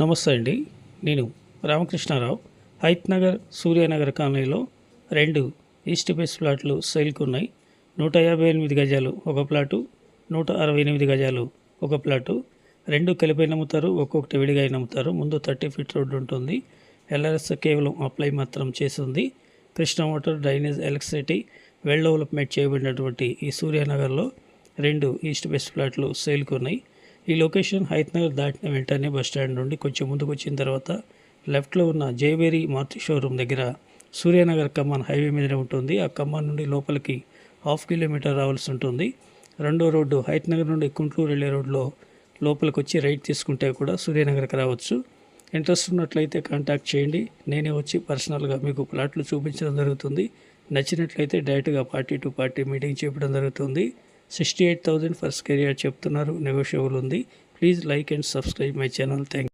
నమస్తే అండి. నేను రామకృష్ణారావు. హైత్ నగర్, సూర్యనగర్ కాలనీలో 2 ఈస్ట్ ఫేస్ ప్లాట్లు సేల్కి ఉన్నాయి. 158 గజాలు ఒక ప్లాటు, 168 గజాలు ఒక ప్లాటు. 2 కలిపి అమ్ముతారు, ఒక్కొక్కటి విడిగా అమ్ముతారు. ముందు 30 ఫీట్ రోడ్డు ఉంటుంది. ఎల్ఆర్ఎస్ కేవలం అప్లై మాత్రం చేసింది. Krishna water, drainage, electricity well development చేయబడినటువంటి ఈ సూర్యనగర్లో 2 ఈస్ట్ ఫేస్ ప్లాట్లు సేల్కి ఉన్నాయి. ఈ లొకేషన్ హైత్ నగర్ దాటిన వెంటనే బస్టాండ్ నుండి కొంచెం ముందుకు వచ్చిన తర్వాత లెఫ్ట్లో ఉన్న జయవేరి మారుతి షోరూమ్ దగ్గర సూర్యనగర్ కమాన్ హైవే మీదనే ఉంటుంది. ఆ కమాన్ నుండి లోపలికి 1/2 కిలోమీటర్ రావాల్సి ఉంటుంది. రెండో రోడ్డు హైత్ నగర్ నుండి కుంట్లూరు వెళ్ళే రోడ్లో లోపలికి వచ్చి రైట్ తీసుకుంటే కూడా సూర్యనగర్కి రావచ్చు. ఇంట్రెస్ట్ ఉన్నట్లయితే కాంటాక్ట్ చేయండి. నేనే వచ్చి పర్సనల్గా మీకు ప్లాట్లు చూపించడం జరుగుతుంది. నచ్చినట్లయితే డైరెక్ట్గా పార్టీ టు పార్టీ మీటింగ్ చేయడం జరుగుతుంది. 68,000 ఫర్ స్క్వేర్ యార్డ్ చెప్తున్నారు. నెగోషియబుల్ ఉంది. Please like and subscribe my channel. Thank